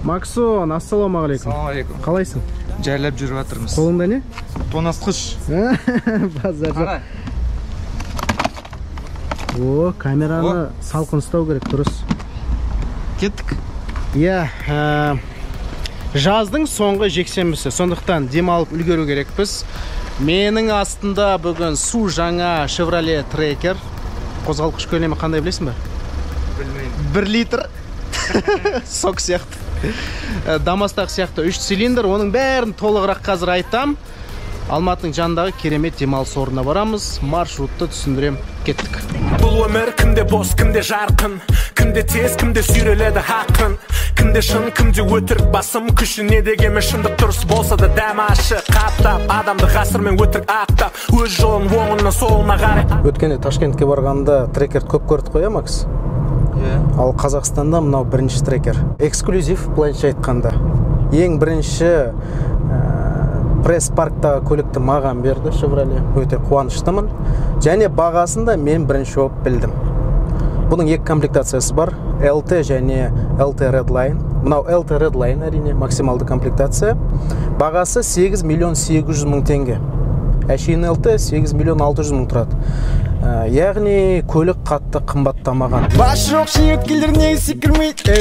Максон, ассалаумағалейкум. Ассалаумағалейкум. Қалайсың? Жайлап жүріп жатырмыз. Қолыңда не? Тоңазытқыш. Базар жоқ. О, камераны салқын ұстау керек, дұрыс. Кеттік. Иә, жаздың соңғы жексенбісі, сондықтан демалып үлгеру керекпіз. Менің астында бүгін су жаңа Chevrolet Tracker. Қозғалтқыш көлемі қандай білесің бе? Білмеймін. 1 литр. Сок сияқты. Дамастақ сияқты 3 цилиндр. Оның бәрін толығырақ қазір айтам. Алматының жанындағы керемет демалыс орнына барамыз. Маршрутты түсіндірем. Кеттік. Бұл өмір кімде бос, кімде жарқын, кімде тез, кімде сүйреледі ақын, кімде шын, кімде өтірік, басым күші не дегенмен шындық дұрыс болса да дәмі ашық, қаптап адамды ғасырмен өтірік ақтап, өз жолын оңынан солына қарай. Өткенде Ташкентке барғанда трекер көп көрдік қой, Макс? Ал Қазақстанда мынау бірінші трекер. Эксклюзив, былайша айтқанда. Ең бірінші пресс-парктағы көлікті маған берді Chevrolet. Өте қуаныштымын. Және бағасында мен бірінші болып білдім. Бұның екі комплектациясы бар. LT және LT Redline. Мынау LT Redline әрине максималды комплектация. Бағасы 8 миллион 800 мың теңге. Әшейін LT 8 миллион 600 мың тұрады. Яғни көлік қатты қымбаттамаған. Баш жоқ шиеткелдер неге секірмейді,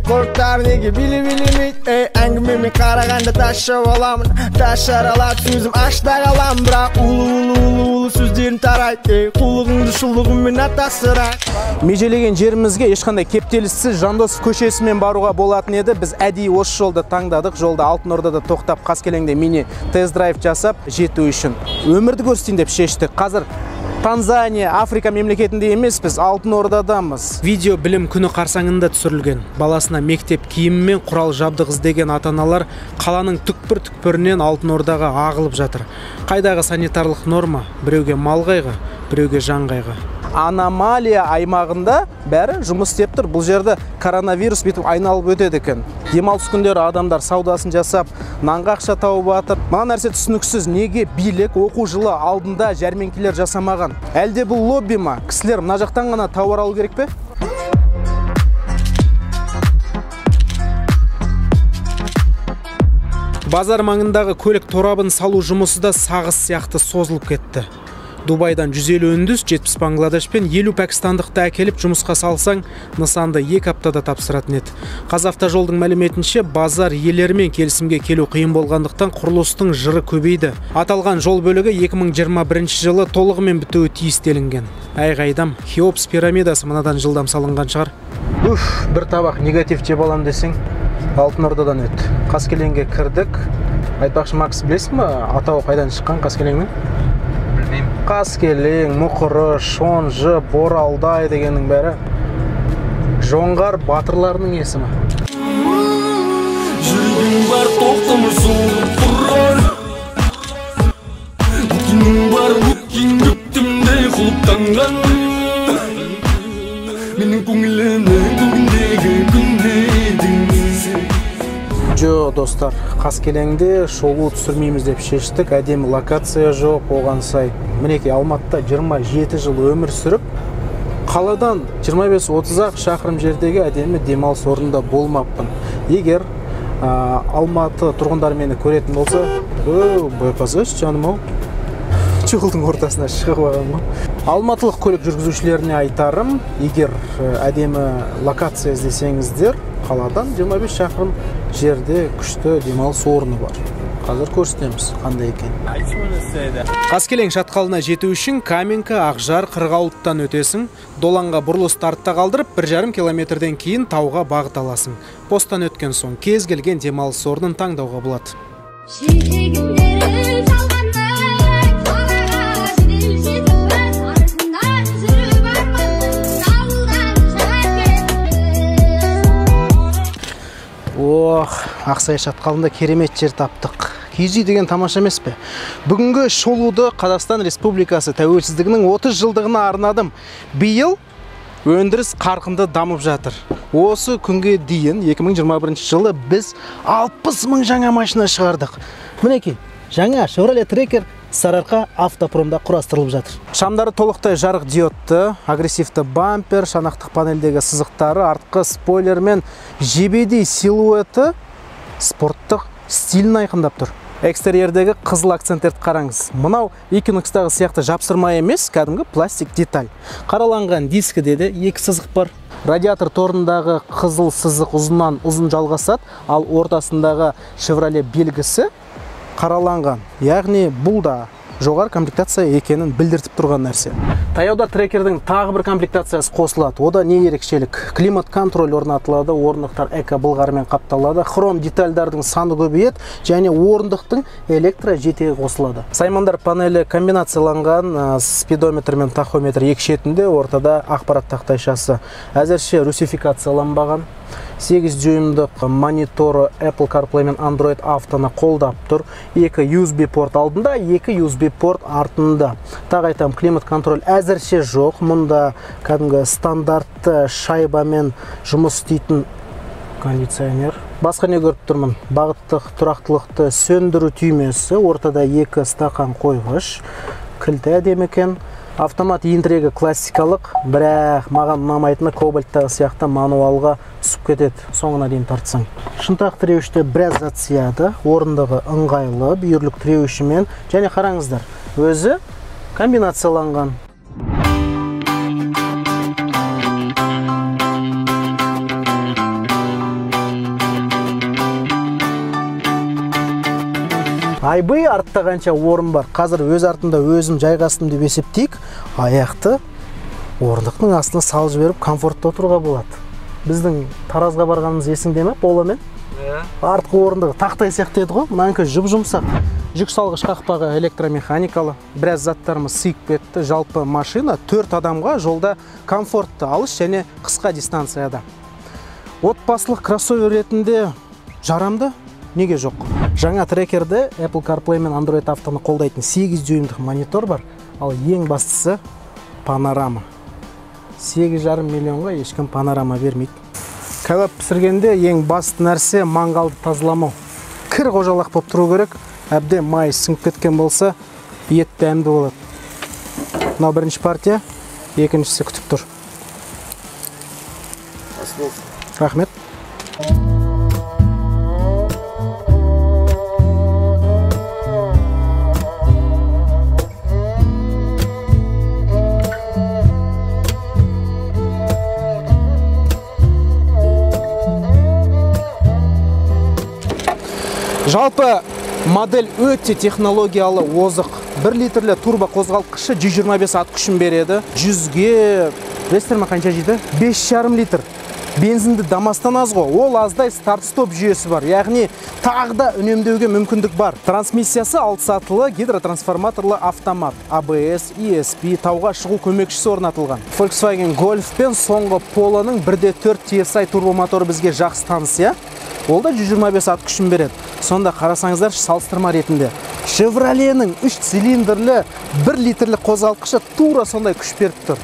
қорықтар неге билемейді, әңгімемен қарағанда ташып аламын, ташаралап сөзім ашта қалам, бірақ улы сөздерін тарайды, қулығыңды шулығымен атасыра. Межелеген жерімізге ешқандай кептеліссіз Жандосов көшесімен баруға болатын еді. Біз әдейі осы жолды таңдадық. Жолда Алтын Ордада тоқтап, Қаскелеңде мини тест-драйв жасап жету үшін. Өмірді көрсетейін деп шештік. Қазір Танзания, Африка мемлекетінде емес, біз Алтын Ордадамыз. Видео білім күні қарсаңында түсірілген. Баласына мектеп киімімен құрал жабдық іздеген ата-аналар қаланың түкпір-түкпірінен Алтын Ордаға ағылып жатыр. Қайдағы санитарлық норма? Біреуге мал қайғы, біреуге жан қайғы. Аномалия аймағында бәрі жұмыс істеп тұр. Бұл жерде коронавирус бетіп айналып өтеді екен. Демалыс күндері адамдар саудасын жасап, нанға ақша тауып жатыр. Маған нәрсе түсініксіз, неге билік оқу жылы алдында жәрмеңкелер жасамаған? Әлде бұл лобби ма? Кісілер мына жақтан ғана тауар алу керек пе? Базар маңындағы көлік торабын салу жұмысы да сағыз сияқты созылып кетті. Дубайдан 150 үндіс, 70 Бангладеш пен 50 пәкістандықты әкеліп жұмысқа салсаң, нысанды 2 аптада тапсыратын еді. Қазавтожолдың мәліметінше, базар иелерімен келісімге келу қиын болғандықтан құрылыстың жыры көбейді. Аталған жол бөлігі 2021 жылы толығымен бітуі тиістелінген. Қайдам, Хеопс пирамидасы мынадан жылдам салынған шығар. Бір табақ негатив жеп алам десең, Алтын Ордадан өтті. Қаскелеңге кірдік. Айтпақшы, Макс, білесің ба, атауы қайдан шыққан Қаскелеңнің? Қаскелең, Мұқыры, Шонжы, Боралдай дегеннің бәрі жоңғар батырларының есімі. Жүрегің бар тоқтамай соғып тұрар, өткенің бар өткен көктемдей құлыптанған, менің көңілімнің көгіндегі күндейдің. Жо, достар, Қаскелеңде шолу түсірмейміз деп шештік. Әдемі локация жоқ, оған сай. Мінеке, Алматыда 27 жыл өмір сүріп, қаладан 25-30 шақырым жердегі әдемі демалыс орнында болмаппын. Егер Алматы тұрғындар мені көретін болса, байқасаш, жаным-ау, жолдың ортасына шығып алған ғой. Алматылық көлік жүргізушілеріне айтарым, егер әдемі локация іздесеңіздер, қаладан 25 шақырым жерде күшті демалыс орны бар. Қазір көрсетеміз қандай екен. Қаскелең шатқалына жету үшін Каменка, Ақжар, Қырғауыттан өтесің. Доланға бұрылысты артта қалдырып, 1,5 километрден кейін тауға бағыт аласың. Постан өткен соң кез келген демалыс орнын таңдауға болады. Ақсай шатқалында керемет жер таптық. Киіз үй деген тамаша емес пе? Бүгінгі шолуды Қазақстан Республикасы тәуелсіздігінің 30 жылдығына арнадым. Биыл өндіріс қарқынды дамып жатыр. Осы күнге дейін 2021 жылы біз 60 мың жаңа машина шығардық. Мінеке, жаңа Chevrolet Tracker Сарыарка автопромда құрастырылып жатыр. Шамдары толықтай жарық диодты, агрессивті бампер, шанақтық панелдегі сызықтары, артқы спойлер мен жебедей силуэті спорттық стилін айқындап тұр. Экстерьердегі қызыл акценттерді қараңыз. Мынау Equinox'тағы сияқты жапсырма емес, кәдімгі пластик деталь. Қараланған дискіде де екі сызық бар. Радиатор торындағы қызыл сызық ұзыннан ұзын жалғасады, ал ортасындағы Chevrolet белгісі қараланған. Яғни бұл да жоғары комплектация екенін білдіртіп тұрған нәрсе. Таяуда трекердің тағы бір комплектациясы қосылады. Ода не ерекшелік? Климат контроль орнатылады, орындықтар эко былғарымен қапталады, хром детальдардың саны көбейеді және орындықтың электро жетегі қосылады. Саймандар панелі комбинацияланған, спидометр мен тахометр екі шетінде, ортада ақпарат тақтайшасы әзірше русификацияланбаған. 8 дюймдық мониторы Apple CarPlay мен Android Autoны қолдап тұр. 2 USB порт алдында, 2 USB порт артында. Тағы айтам, климат контроль әзірше жоқ. Мұнда кәдімгі стандартты шайбамен жұмыс істейтін кондиционер. Басқа не көріп тұрмын? Бағыттық тұрақтылықты сөндіру түймесі, ортада 2 стақан қойғыш, кілті әдемі екен. Автомат иінтірегі классикалық, бірақ маған ұнамайтыны кобальттағы сияқты мануалға түсіп кетеді, соңына дейін тартсаң. Шынтақ тіреуіште біраз зат сияды, орындығы ыңғайлы, бүйірлік тіреуішімен, және қараңыздар, өзі комбинацияланған. Айбый артта қанша орын бар. Қазір өз артында өзім жайғастым деп есептейік. Аяқты орындықтың астына салып жіберіп комфортты отыруға болады. Біздің Таразға барғанымыз есіңде ме? Поломен? Артқы орындығы тақтай сияқты еді ғой. Мынанкі жұп-жұмсақ. Жүк салғыш қақпағы электромеханикалы. Біраз заттарымыз сыйып кетті. Жалпы машина 4 адамға жолда комфортты, алыс және қысқа дистанцияда. Отбасылық кроссовер ретінде жарамды? Неге жоқ? Жаңа трекерде Apple CarPlay мен Android Autoны қолдайтын 8 дюймдық монитор бар, ал ең бастысы панорама. 8,5 миллионға ешкім панорама бермейді. Кәуап пісіргенде ең басты нәрсе мангалды тазаламау. Кір қожалақ болып тұру керек, әбден май сіңіп кеткен болса, ет дәмді болады. Мынау бірінші партия, екіншісі күтіп тұр. Рахмет. Жалпы модель өте технологиялы, озық. 1 литрлі турбо қозғалтқышы 125 ат күшін береді. 100-ге, білесіздер ме қанша жейді? 5,5 литр. Бензинді дамастан аз ғой. Ол аздай старт-стоп жүйесі бар. Яғни тағы да үнемдеуге мүмкіндік бар. Трансмиссиясы 6 сатылы гидротрансформаторлы автомат. ABS, ESP, тауға шығу көмекшісі орнатылған. Volkswagen Golf пен соңғы Polo'ның 1.4 TSI турбомоторы бізге жақсы таныс, я? Ол да 125 ат күшін береді. Сонда қарасаңыздар салыстырма ретінде. Chevrolet'нің 3 цилиндрлі 1 литрлі қозғалтқышы тура сондай күш беріп тұр.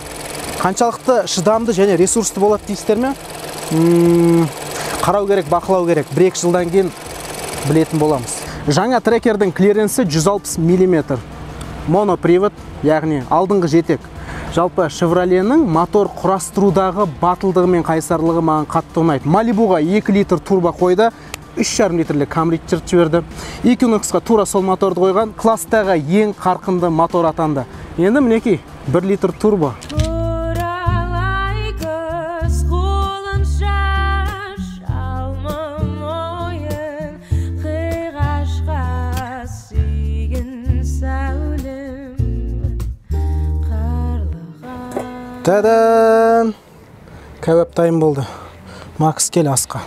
Қаншалықты шыдамды және ресурсты болады дейсіздер ме? Қарау керек, бақылау керек. 1-2 жылдан кейін білетін боламыз. Жаңа трекердің клиренсі 160 мм. Монопривод, яғни алдыңғы жетек. Жалпы Chevrolet'нің мотор құрастырудағы батылдығы мен қайсарлығы маған қатты ұнайды. Malibu'ға 2 литр турбо қойды, 3,5 литрлі Camry жіберді. Equinox'қа тура сол моторды қойған, класстағы ең қарқынды мотор атанды. Енді мінекей 1 литр турбо. Тадан! Кәуап дайын болды. Макс, кел асқа.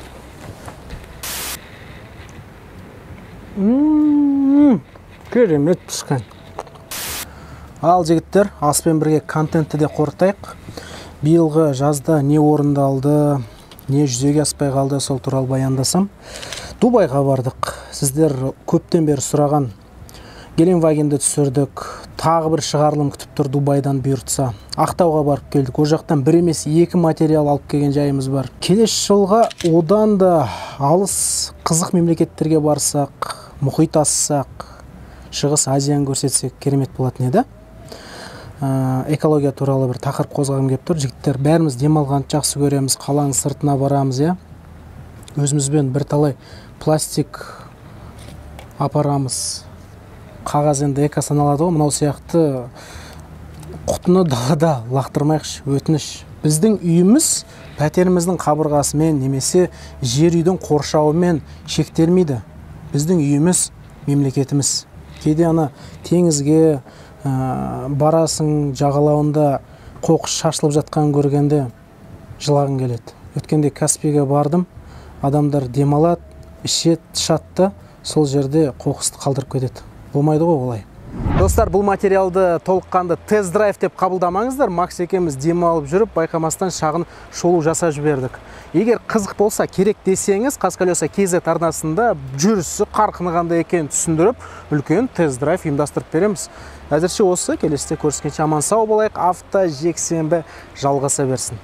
Керемет пішкен. Ал жігіттер, аспен бірге контентті де қорытайық. Биылғы жазда не орындалды, не жүзеге аспай қалды, сол туралы баяндасам. Дубайға бардық. Сіздер көптен бері сұраған Геленвагенді түсірдік. Тағы бір шығарылым күтіп тұр Дубайдан бұйыртса. Ақтауға барып келдік. О жақтан бір емес 2 материал алып келген жайымыз бар. Келесі жылға одан да алыс қызық мемлекеттерге барсақ, мұхит ассақ, Шығыс Азияны көрсетсек керемет болатын еді. Экология туралы бір тақырып қозғағым келіп тұр. Жігіттер, бәріміз демалғанды жақсы көреміз, қаланың сыртына барамыз, иә. Өзімізбен бір талай пластик апарамыз. Қағаз енді эко саналады ғой, мынау сияқты құтыны далада лақтырмайықшы, өтініш. Біздің үйіміз пәтеріміздің қабырғасымен немесе жер үйдің қоршауымен шектелмейді. Біздің үйіміз мемлекетіміз. Кейде ана теңізге барасың, жағалауында қоқыс шашылып жатқан көргенде жылағың келеді. Өткенде Каспийге бардым, адамдар демалады, ішет, шатты, сол жерде қоқысты қалдырып кетеді. Болмайды ғой олай. Достар, бұл материалды толыққанды тест-драйв деп қабылдамаңыздар. Макс екеуміз демалып жүріп, байқамастан шағын шолу жасап жібердік. Егер қызық болса, керек десеңіз, Қазколеса KZ арнасында жүрісі қарқыны қандай екенін түсіндіріп, үлкен тест-драйв ұйымдастырып береміз. Әзірше осы, келесіде көріскенше аман сау болайық. Жексенбі жалғаса берсін.